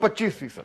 25%।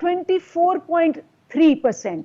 24.3%,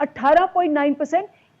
18.9%,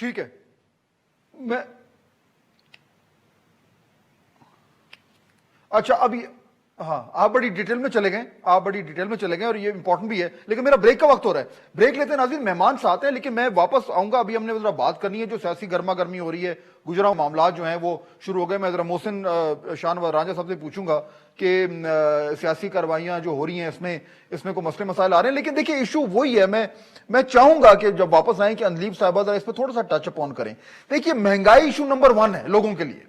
ٹھیک ہے, میں اچھا ابھی ہاں آپ بڑی ڈیٹیل میں چلے گئے اور یہ امپورٹنٹ بھی ہے, لیکن میرا بریک کا وقت ہو رہا ہے. بریک لیتے ہیں ناظرین, مہمان ساتھ ہیں لیکن میں واپس آؤں گا. ابھی ہم نے ذرا بات کرنی ہے جو سیاسی گرما گرمی ہو رہی ہے, گجرا معاملات جو ہیں وہ شروع ہو گئے. میں ذرا محسن شاہ رانجھا صاحب سے پوچھوں گا کہ سیاسی کاروائیاں جو ہو رہی ہیں اس میں کوئی مسئلے مسائل آ رہے ہیں, لیکن دیکھیں ایشو وہی ہے. میں چاہوں گا کہ جب واپس آئیں کہ اندلیب صاحبہ ذرا اس پہ تھوڑا سا ٹچ اپ آن کریں. دیکھیے مہنگائی ایشو نمبر 1 ہے لوگوں کے لیے,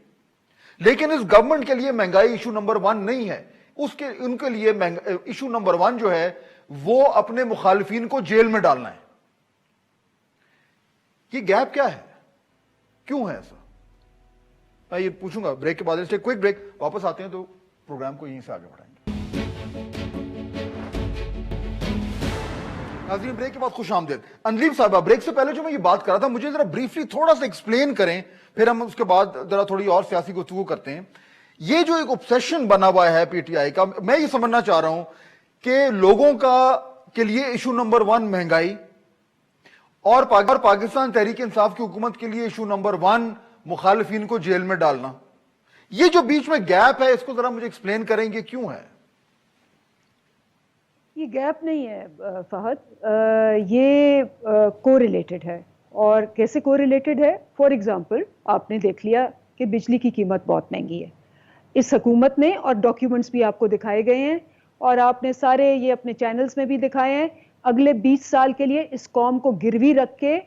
لیکن اس گورنمنٹ کے لیے مہنگائی ایشو نمبر 1 نہیں ہے. ان کے لیے ایشو نمبر 1 جو ہے وہ اپنے مخالفین کو جیل میں ڈالنا ہے. یہ گیپ کیا ہے, کیوں ہے ایسا, میں یہ پوچھوں گا بریک کے بعد. کوئک بریک, واپس آتے ہیں تو پروگرام کو یہیں سے آگے بڑھائیں گے. ناظرین بریک کے بعد خوش آمدید. اندلیب صاحبہ, بریک سے پہلے جو میں یہ بات کر رہا تھا مجھے ذرا بریفلی تھوڑا سا ایکسپلین کریں, پھر ہم اس کے بعد ذرا تھوڑی اور سیاسی گفتگو کرتے ہیں. یہ جو ایک اوبسیشن بنا ہوا ہے پی ٹی آئی کا, میں یہ سمجھنا چاہ رہا ہوں کہ لوگوں کے لیے ایشو نمبر 1 مہنگائی اور پاکستان تحریک انصاف کی حکومت کے لیے ایشو نمبر 1 مخالفین کو جیل میں ڈالنا. یہ جو بیچ میں گیپ ہے اس کو ذرا مجھے ایکسپلین کریں گے کیوں ہے؟ یہ گیپ نہیں ہے فہد, یہ کو ریلیٹڈ ہے. اور کیسے کو ریلیٹڈ ہے؟ فار ایگزامپل آپ نے دیکھ لیا کہ بجلی کی قیمت بہت مہنگی ہے اس حکومت نے, اور ڈاکیومنٹس بھی آپ کو دکھائے گئے ہیں اور آپ نے سارے یہ اپنے چینلز میں بھی دکھائے ہیں. اگلے 20 سال کے لیے اس قوم کو گروی رکھ کے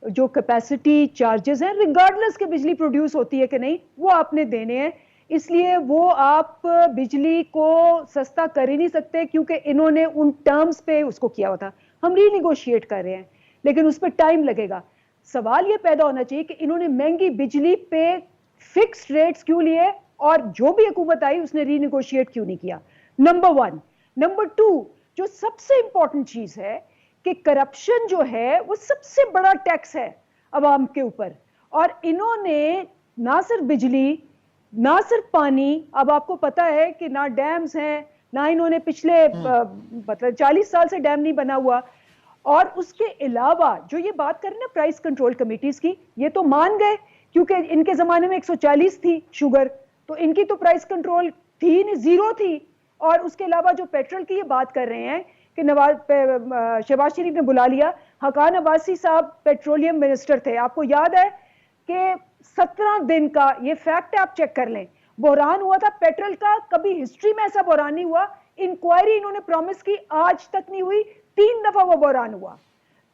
جو کیپیسٹی چارجز ہیں ریگارڈلس کہ بجلی پروڈیوس ہوتی ہے کہ نہیں, وہ آپ نے دینے ہیں. اس لیے وہ آپ بجلی کو سستا کر ہی نہیں سکتے کیونکہ انہوں نے ان ٹرمز پہ اس کو کیا ہوا تھا. ہم ری نیگوشیٹ کر رہے ہیں لیکن اس پہ ٹائم لگے گا. سوال یہ پیدا ہونا چاہیے کہ انہوں نے مہنگی بجلی پہ فکس ریٹس کیوں لیے اور جو بھی حکومت آئی اس نے ری نیگوشیٹ کیوں نہیں کیا. نمبر 1. نمبر 2, جو سب سے امپورٹنٹ چیز ہے کہ کرپشن جو ہے وہ سب سے بڑا ٹیکس ہے عوام کے اوپر, اور انہوں نے نہ صرف بجلی نہ صرف پانی, اب آپ کو پتا ہے کہ نہ ڈیمز ہیں نہ انہوں نے پچھلے مطلب 40 سال سے ڈیم نہیں بنا ہوا, اور اس کے علاوہ جو یہ بات کریں نا پرائس کنٹرول کمیٹیز کی, یہ تو مان گئے کیونکہ ان کے زمانے میں 140 تھی شوگر, تو ان کی تو پرائس کنٹرول تھی نہیں, 0 تھی. اور اس کے علاوہ جو پیٹرول کی یہ بات کر رہے ہیں کہ شہباز شریف نے بلا لیا, حقان عباسی صاحب پیٹرولیم منسٹر تھے, آپ کو یاد ہے کہ 17 دن کا یہ فیکٹ ہے, آپ چیک کر لیں, بحران ہوا تھا پیٹرول کا. کبھی ہسٹری میں ایسا بحران نہیں ہوا. انکوائری انہوں نے پرومس کی, آج تک نہیں ہوئی, 3 دفعہ وہ بحران ہوا.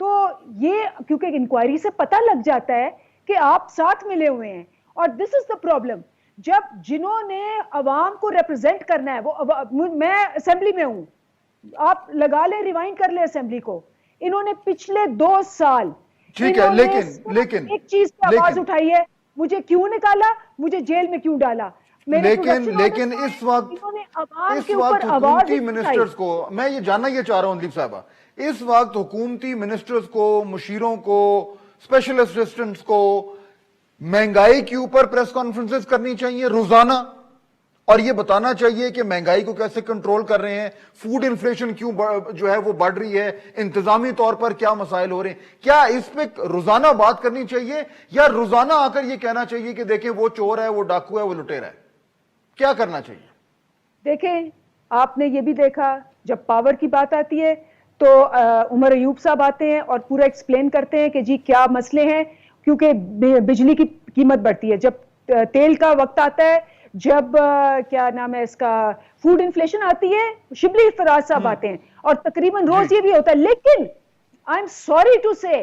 تو یہ کیونکہ انکوائری سے پتہ لگ جاتا ہے کہ آپ ساتھ ملے ہوئے ہیں, اور دس از دا پرابلم. جب جنہوں نے عوام کو ریپرزینٹ کرنا ہے, وہ میں اسمبلی میں ہوں, آپ لگا لیں ریوائنڈ کر لیں اسمبلی کو, انہوں نے پچھلے 2 سال ٹھیک ہے لیکن ایک چیز پہ آواز اٹھائی ہے, مجھے کیوں نکالا, مجھے جیل میں کیوں ڈالا. لیکن اس وقت حکومتی منسٹرز کو میں یہ جاننا یہ چاہ رہا ہوں اندلیب صاحبہ, اس وقت حکومتی منسٹرز کو, مشیروں کو, اسپیشل اسسٹنٹس کو مہنگائی کے اوپر پریس کانفرنسز کرنی چاہیے روزانہ, اور یہ بتانا چاہیے کہ مہنگائی کو کیسے کنٹرول کر رہے ہیں, فوڈ انفلیشن کیوں جو ہے وہ بڑھ رہی ہے, انتظامی طور پر کیا مسائل ہو رہے ہیں. کیا اس پہ روزانہ بات کرنی چاہیے یا روزانہ آ کر یہ کہنا چاہیے کہ دیکھیں وہ چور ہے, وہ ڈاکو ہے, وہ لٹیرا ہے؟ کیا کرنا چاہیے؟ دیکھیں آپ نے یہ بھی دیکھا جب پاور کی بات آتی ہے تو عمر ایوب صاحب آتے ہیں اور پورا ایکسپلین کرتے ہیں کہ جی کیا مسئلے ہیں, کیونکہ بجلی کی قیمت بڑھتی ہے. جب تیل کا وقت آتا ہے, جب کیا نام ہے اس کا فوڈ انفلیشن آتی ہے, شبلی فراز صاحب آتے ہیں, اور تقریباً روز یہ بھی ہوتا ہے. لیکن آئی ایم سوری ٹو سے,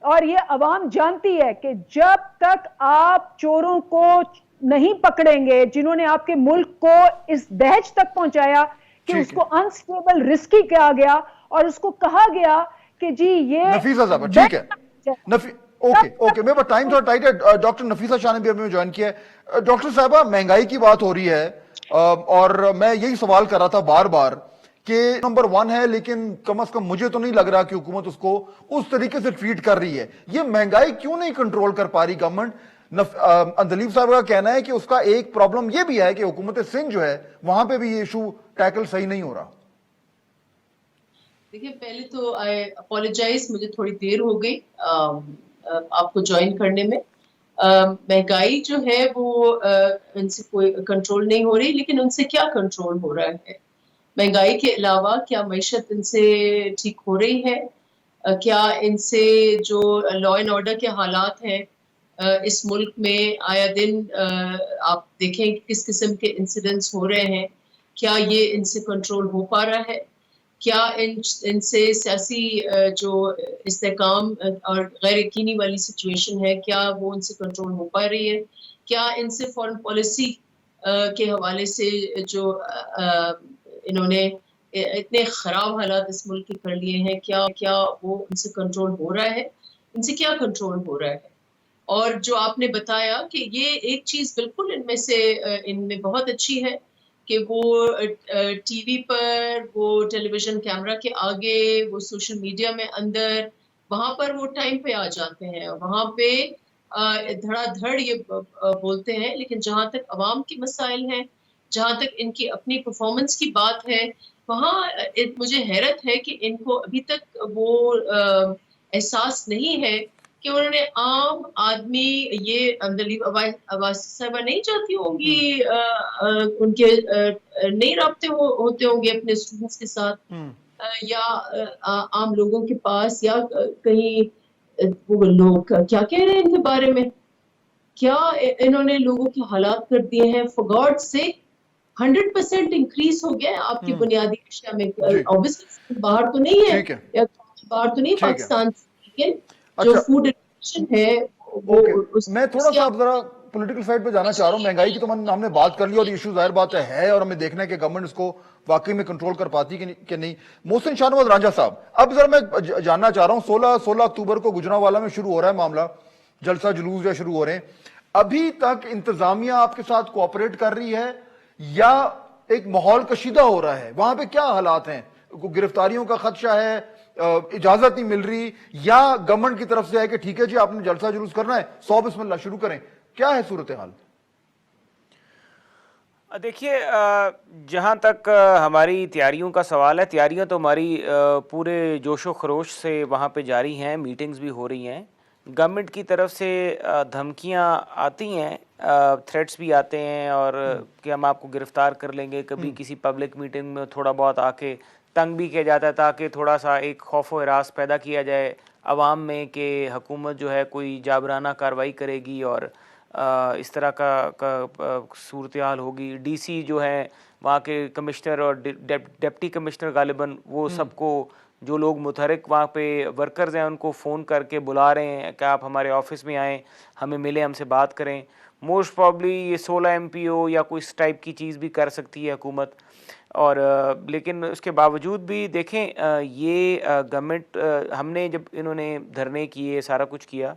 اور یہ عوام جانتی ہے کہ جب تک آپ چوروں کو نہیں پکڑیں گے جنہوں نے آپ کے ملک کو اس دہج تک پہنچایا کہ اس کو انسٹیبل رسکی کہا گیا اور اس کو کہا گیا کہ جی یہ نفیسہ صاحب ٹھیک ہے, اوکے میرے پاس ٹائم تھوڑا ٹائٹ ہے. ڈاکٹر نفیسہ شاہ نے بھی ہمیں جوائن کیا ہے. ڈاکٹر صاحبہ مہنگائی کی بات ہو رہی ہے اور میں یہی سوال کر رہا تھا بار بار کہ نمبر 1 ہے, لیکن کم از کم مجھے تو نہیں لگ رہا کہ حکومت اس کو اس طریقے سے ٹریٹ کر رہی ہے. یہ مہنگائی کیوں نہیں کنٹرول کر پا رہی گورنمنٹ؟ اندلیب صاحب کا کہنا ہے کہ اس کا ایک پرابلم یہ بھی ہے کہ حکومت سندھ جو ہے وہاں پہ بھی یہ ایشو ٹیکل صحیح نہیں ہو رہا. دیکھیں پہلے تو آئی اپولوجائز, مجھے تھوڑی دیر ہو گئی. آپ کو جوائن کرنے میں. مہنگائی جو ہے وہ ان سے کوئی کنٹرول نہیں ہو رہی, لیکن ان سے کیا کنٹرول ہو رہا ہے؟ مہنگائی کے علاوہ کیا معیشت ان سے ٹھیک ہو رہی ہے؟ کیا ان سے جو لا اینڈ آرڈر کے حالات ہیں اس ملک میں آیا دن آپ دیکھیں کس قسم کے انسیڈنٹس ہو رہے ہیں, کیا یہ ان سے کنٹرول ہو پا رہا ہے؟ کیا ان سے سیاسی جو استحکام اور غیر یقینی والی سچویشن ہے, کیا وہ ان سے کنٹرول ہو پا رہی ہے؟ کیا ان سے فارن پالیسی کے حوالے سے جو انہوں نے اتنے خراب حالات اس ملک کے کر لیے ہیں, کیا وہ ان سے کنٹرول ہو رہا ہے؟ ان سے کیا کنٹرول ہو رہا ہے؟ اور جو آپ نے بتایا کہ یہ ایک چیز بالکل ان میں بہت اچھی ہے کہ وہ ٹی وی پر, وہ ٹیلی ویژن کیمرہ کے آگے, وہ سوشل میڈیا میں اندر, وہاں پر وہ ٹائم پہ آ جاتے ہیں, وہاں پہ دھڑا دھڑ یہ بولتے ہیں. لیکن جہاں تک عوام کے مسائل ہیں, جہاں تک ان کی اپنی پرفارمنس کی بات ہے, وہاں مجھے حیرت ہے کہ ان کو ابھی تک وہ احساس نہیں ہے کہ انہوں نے عام آدمی, یہ اندلیب عباسی صاحبہ نہیں چاہتی ہوں گی, ان کے نہیں رابطے ہوتے ہوں گے اپنے اسٹوڈنٹس کے ساتھ, یا عام لوگوں کے پاس, یا کہیں وہ لوگ کیا کہہ رہے ہیں ان کے بارے میں, کیا انہوں نے لوگوں کے حالات کر دیے ہیں. فار گاڈ سیک 100% انکریز ہو گیا ہے آپ کی بنیادی اشیاء میں. اوبویسلی باہر تو نہیں ہے, یا باہر تو نہیں پاکستان سے, لیکن جو فوڈ انفلیشن ہے میں تھوڑا سا اب ذرا پولیٹیکل سائڈ پہ جانا چاہ رہا ہوں. مہنگائی کی تو ہم نے بات کر لی, اور ایشو ظاہر بات ہے, اور ہمیں دیکھنا ہے کہ گورنمنٹ اس کو واقعی میں کنٹرول کر پاتی کہ نہیں. محسن شاہ نواز رانجھا صاحب, اب ذرا میں جاننا چاہ رہا ہوں, 16 اکتوبر کو گجرانوالہ میں شروع ہو رہا ہے معاملہ, جلسہ جلوس جو شروع ہو رہے ہیں. ابھی تک انتظامیہ آپ کے ساتھ کوآپریٹ کر رہی ہے, یا ایک ماحول کشیدہ ہو رہا ہے؟ وہاں پہ کیا حالات ہیں؟ گرفتاریوں کا خدشہ ہے, اجازت نہیں مل رہی, یا گورنمنٹ کی طرف سے ہے کہ ٹھیک ہے جی آپ نے جلسہ جلوس کرنا ہے, 100 بسم اللہ شروع کریں؟ کیا ہے صورتحال؟ دیکھیے, جہاں تک ہماری تیاریوں کا سوال ہے, تیاریاں تو ہماری پورے جوش و خروش سے وہاں پہ جاری ہیں, میٹنگز بھی ہو رہی ہیں. گورنمنٹ کی طرف سے دھمکیاں آتی ہیں, تھریٹس بھی آتے ہیں, اور کہ ہم آپ کو گرفتار کر لیں گے. کبھی کسی پبلک میٹنگ میں تھوڑا بہت آ کے تنگ بھی کیا جاتا ہے, تاکہ تھوڑا سا ایک خوف و ہراس پیدا کیا جائے عوام میں کہ حکومت جو ہے کوئی جابرانہ کارروائی کرے گی, اور اس طرح کا صورتحال ہوگی. ڈی سی جو ہے وہاں کے کمشنر اور ڈپٹی کمشنر غالباً وہ سب کو, جو لوگ متحرک وہاں پہ ورکرز ہیں, ان کو فون کر کے بلا رہے ہیں کہ آپ ہمارے آفس میں آئیں, ہمیں ملیں, ہم سے بات کریں. موسٹ پرابلی یہ 16 MPO یا کوئی اس ٹائپ کی چیز بھی کر سکتی ہے حکومت. اور لیکن اس کے باوجود بھی دیکھیں, یہ گورنمنٹ, ہم نے جب انہوں نے دھرنے کیے, سارا کچھ کیا,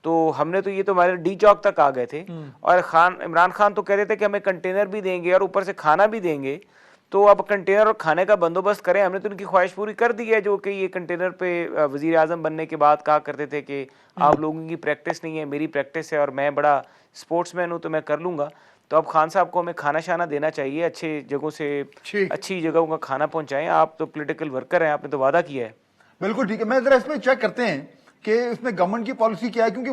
تو ہم نے تو یہ تو ہمارے ڈی چوک تک آ گئے تھے, اور عمران خان تو کہہ رہے تھے کہ ہمیں کنٹینر بھی دیں گے اور اوپر سے کھانا بھی دیں گے. تو اب کنٹینر اور کھانے کا بندوبست کریں. ہم نے تو ان کی خواہش پوری کر دی ہے, جو کہ یہ کنٹینر پہ وزیر اعظم بننے کے بعد کہا کرتے تھے کہ آپ لوگوں کی پریکٹس نہیں ہے, میری پریکٹس ہے, اور میں بڑا اسپورٹس مین ہوں تو میں کر لوں گا. تو اب خان صاحب کو ہمیں کھانا شانا دینا چاہیے, اچھے جگہوں سے اچھی جگہوں کا کھانا پہنچائیں. آپ تو پولیٹیکل ورکر ہیں, آپ نے تو وعدہ کیا ہے. بالکل ٹھیک ہے. میں ذرا اس میں چیک کرتے ہیں کہ اس میں گورنمنٹ کی پالیسی کیا ہے, کیونکہ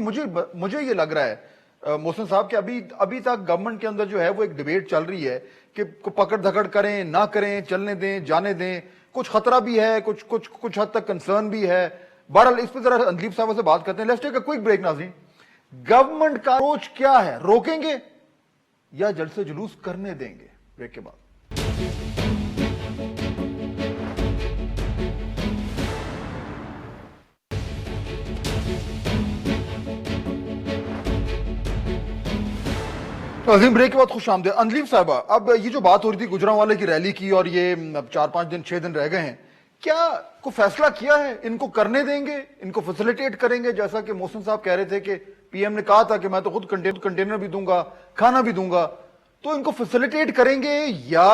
مجھے یہ لگ رہا ہے محسن صاحد کہ ابھی تک گورنمنٹ کے اندر جو ہے وہ ایک ڈیبیٹ چل رہی ہے کہ پکڑ دھکڑ کریں نہ کریں, چلنے دیں جانے دیں. کچھ خطرہ بھی ہے, کچھ حد تک کنسرن بھی ہے. بہرحال اس پہ ذرا اندلیب صاحب سے بات کرتے ہیں. Let's take a quick break. ناظرین, گورنمنٹ کا اپروچ کیا ہے؟ روکیں گے یا جلسے جلوس کرنے دیں گے؟ بریک کے بعد. عظیم بریک کے بعد خوش آمدید. اندلیب صاحبہ, اب یہ جو بات ہو رہی تھی گجرانوالے کی ریلی کی, اور یہ 4-5 دن 6 دن رہ گئے ہیں, کیا کوئی فیصلہ کیا ہے؟ ان کو کرنے دیں گے, ان کو فیسیلیٹیٹ کریں گے؟ جیسا کہ محسن صاحب کہہ رہے تھے کہ پی ایم نے کہا تھا کہ میں تو خود کنٹینر بھی دوں گا, کھانا بھی دوں گا, تو ان کو فیسیلیٹیٹ کریں گے یا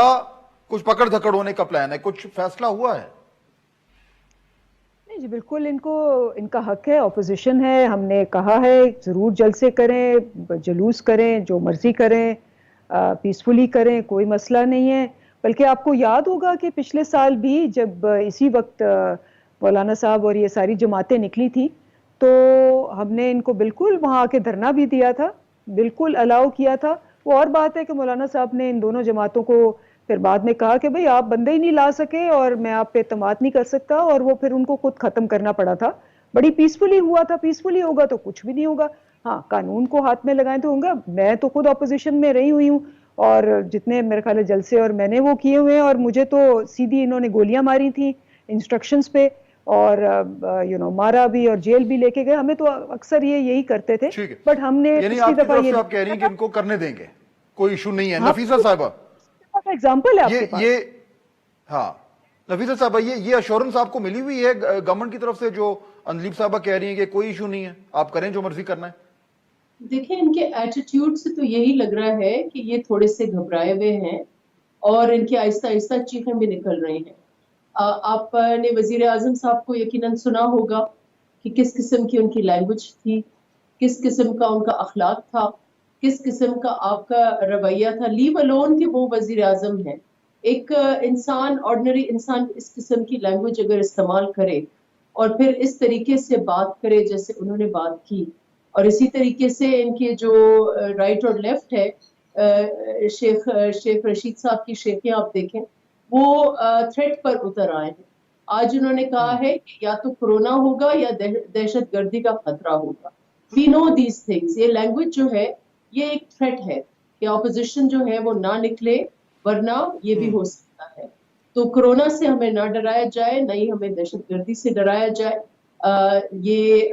کچھ پکڑ دھکڑ ہونے کا پلان ہے؟ کچھ فیصلہ ہوا ہے؟ جی بالکل, ان کا حق ہے, اپوزیشن ہے. ہم نے کہا ہے ضرور جلسے کریں, جلوس کریں, جو مرضی کریں, پیسفلی کریں, کوئی مسئلہ نہیں ہے. بلکہ آپ کو یاد ہوگا کہ پچھلے سال بھی جب اسی وقت مولانا صاحب اور یہ ساری جماعتیں نکلی تھی, تو ہم نے ان کو بالکل وہاں آ کے دھرنا بھی دیا تھا, بالکل الاؤ کیا تھا. وہ اور بات ہے کہ مولانا صاحب نے ان دونوں جماعتوں کو پھر بعد میں کہا کہ بھئی آپ بندے ہی نہیں لا سکے اور میں آپ پہ اعتماد نہیں کر سکتا, اور وہ پھر ان کو خود ختم کرنا پڑا تھا. بڑی پیسفلی ہوا تھا, پیسفلی ہوگا تو کچھ بھی نہیں ہوگا. ہاں قانون کو ہاتھ میں لگائیں تو ہوں گا. میں تو خود اپوزیشن میں رہی ہوئی ہوں, اور جتنے میرے خیال ہے جلسے اور میں نے وہ کیے ہوئے ہیں, اور مجھے تو سیدھی انہوں نے گولیاں ماری تھیں انسٹرکشنز پہ, اور مارا بھی اور جیل بھی لے کے گئے. ہمیں تو اکثر یہی کرتے تھے, بٹ ہم نے یعنی آپ کی طرف سے آپ کہہ رہی ہیں کہ ان کو کرنے دیں گے, کوئی ایشو نہیں ہے. نفیسہ صاحبہ ایگزامپل ہے آپ کے پاس. ہاں نفیسہ صاحبہ یہ ایشورنس آپ کو ملی ہوئی ہے گورنمنٹ کی طرف سے, جو اندلیب صاحبہ کہہ رہی ہیں کہ کوئی ایشو نہیں ہے, آپ کریں جو مرضی کرنا ہے؟ دیکھیں ان کے ایٹیٹیوڈ سے تو یہی لگ رہا ہے کہ یہ تھوڑے سے گھبرائے ہوئے ہیں, اور ان کی آہستہ آہستہ چیخیں بھی نکل رہی ہیں. آپ نے وزیر اعظم صاحب کو یقیناً سنا ہوگا کہ کس قسم کی ان کی لینگویج تھی, کس قسم کا ان کا اخلاق تھا, کس قسم کا آپ کا رویہ تھا. لیو الون کہ وہ وزیر اعظم ہیں. ایک انسان, آرڈنری انسان اس قسم کی لینگویج اگر استعمال کرے اور پھر اس طریقے سے بات کرے جیسے انہوں نے بات کی, اور اسی طریقے سے ان کے جو رائٹ اور لیفٹ ہے, شیخ رشید صاحب کی شیخیں آپ دیکھیں, وہ تھریٹ پر اتر آئے ہیں. آج انہوں نے کہا ہے کہ یا تو کرونا ہوگا یا دہشت گردی کا خطرہ ہوگا. وی نو دیز تھنگز. یہ لینگویج جو ہے یہ ایک تھریٹ ہے کہ اپوزیشن جو ہے وہ نہ نکلے, ورنہ یہ بھی ہو سکتا ہے. تو کرونا سے ہمیں نہ ڈرایا جائے, نہ ہی ہمیں دہشت گردی سے ڈرایا جائے. یہ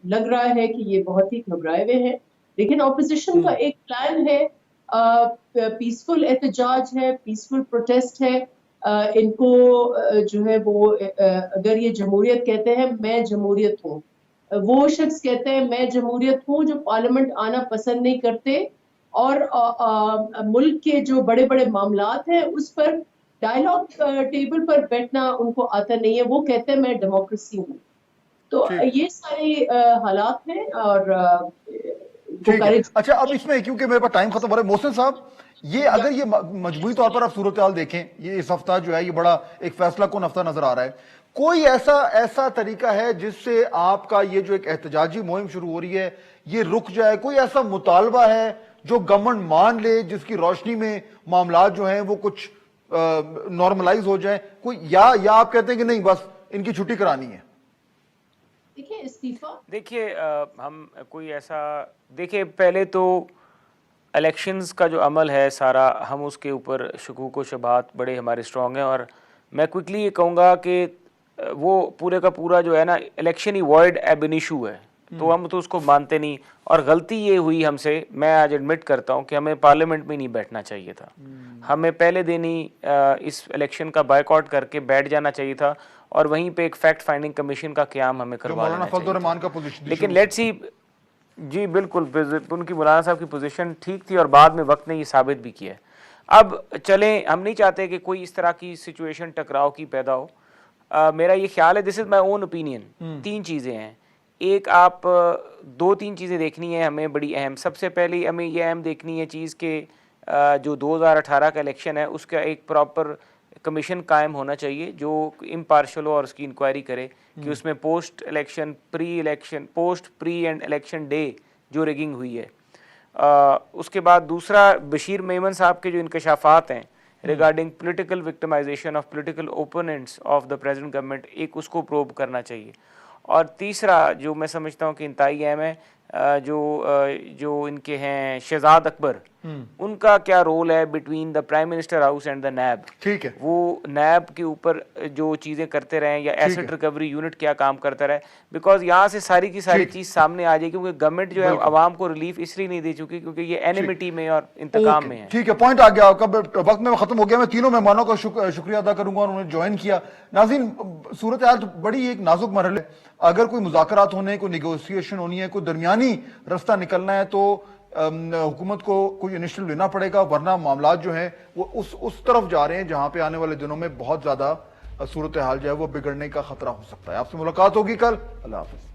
لگ رہا ہے کہ یہ بہت ہی گھبرائے ہوئے ہیں, لیکن اپوزیشن کا ایک پلان ہے, پیسفل احتجاج ہے, پیسفل پروٹیسٹ ہے. ان کو جو ہے وہ اگر یہ جمہوریت کہتے ہیں, میں جمہوریت ہوں, وہ شخص کہتے ہیں میں جمہوریت ہوں جو پارلیمنٹ آنا پسند نہیں کرتے, اور ملک کے جو بڑے بڑے معاملات ہیں اس پر ڈائیلاگ ٹیبل پر بیٹھنا ان کو آتا نہیں ہے. وہ کہتے ہیں میں ڈیموکریسی ہوں. تو یہ سارے حالات ہیں. اور اچھا اب اس میں کیونکہ میرے پاس ٹائم ختم ہو رہا ہے, محسن صاحب یہ اگر یہ مجموعی طور پر آپ صورتحال دیکھیں, یہ اس ہفتہ جو ہے یہ بڑا ایک فیصلہ کن ہفتہ نظر آ رہا ہے, کوئی ایسا طریقہ ہے جس سے آپ کا یہ جو ایک احتجاجی مہم شروع ہو رہی ہے یہ رک جائے؟ کوئی ایسا مطالبہ ہے جو گورنمنٹ مان لے, جس کی روشنی میں معاملات جو ہیں وہ کچھ نارملائز ہو جائیں کوئی, یا آپ کہتے ہیں کہ نہیں بس ان کی چھٹی کرانی ہے؟ دیکھیے ہم کوئی ایسا, دیکھیے پہلے تو الیکشنز کا جو عمل ہے سارا, ہم اس کے اوپر شکوک و شبہات بڑے ہمارے اسٹرانگ ہیں, اور میں کوئکلی یہ کہوں گا کہ وہ پورے کا پورا جو ہے نا الیکشن ہی وائڈ ایب انیشو ہے, تو ہم تو اس کو مانتے نہیں. اور غلطی یہ ہوئی ہم سے, میں آج ایڈمٹ کرتا ہوں کہ ہمیں پارلیمنٹ میں نہیں بیٹھنا چاہیے تھا. ہمیں پہلے دن ہی اس الیکشن کا بائیکاٹ کر کے بیٹھ جانا چاہیے تھا, اور وہیں پہ ایک فیکٹ فائنڈنگ کمیشن کا قیام ہمیں کروا لینا چاہیے. لیکن لیٹس سی, جی بالکل ان کی مولانا صاحب کی پوزیشن ٹھیک تھی, اور بعد میں وقت نے یہ ثابت بھی کیا ہے. اب چلیں, ہم نہیں چاہتے کہ کوئی اس طرح کی سچویشن ٹکراؤ کی پیدا ہو. میرا یہ خیال ہے, دس از مائی اون اوپینین, 3 چیزیں ہیں. ایک آپ 2-3 چیزیں دیکھنی ہیں ہمیں بڑی اہم. سب سے پہلے ہمیں یہ اہم دیکھنی ہے چیز کہ جو 2018 کا الیکشن ہے اس کا ایک پراپر کمیشن قائم ہونا چاہیے جو امپارشل ہو اور اس کی انکوائری کرے کہ اس میں post election, pre election, post pre and election day جو ریگنگ ہوئی ہے. اس کے بعد دوسرا, بشیر میمن صاحب کے جو انکشافات ہیں regarding political victimization of political opponents of the present government, ایک اس کو پروب کرنا چاہیے. اور تیسرا جو میں سمجھتا ہوں کہ انتہائی اہم ہے, جو ان کے ہیں شہزاد اکبر, ان کا کیا رول ہے between the prime minister house and the NAB. ٹھیک ہے, وہ نیب کے اوپر جو چیزیں کرتے رہیں, یا ایسٹ ریکوری یونٹ کیا کام کرتا رہے, بیکاز یہاں سے ساری کی ساری چیز سامنے آ جائے, کیونکہ گورنمنٹ جو ہے عوام کو ریلیف اس لیے نہیں دے چکی کیونکہ یہ اینیمیٹی میں اور انتقام میں ہے. ٹھیک ہے, پوائنٹ آ گیا, وقت میں ختم ہو گیا. میں تینوں مہمانوں کا شکریہ ادا کروں گا, انہوں نے جوائن کیا. ناظرین, صورتحال بڑی ایک نازک مرحلے, اگر کوئی مذاکرات ہونے, کوئی نیگوسیشن ہونی ہے, کوئی درمیانی رستہ نکلنا ہے تو حکومت کو کوئی انیشیٹو لینا پڑے گا, ورنہ معاملات جو ہیں وہ اس طرف جا رہے ہیں جہاں پہ آنے والے دنوں میں بہت زیادہ صورتحال جو ہے وہ بگڑنے کا خطرہ ہو سکتا ہے. آپ سے ملاقات ہوگی کل. اللہ حافظ.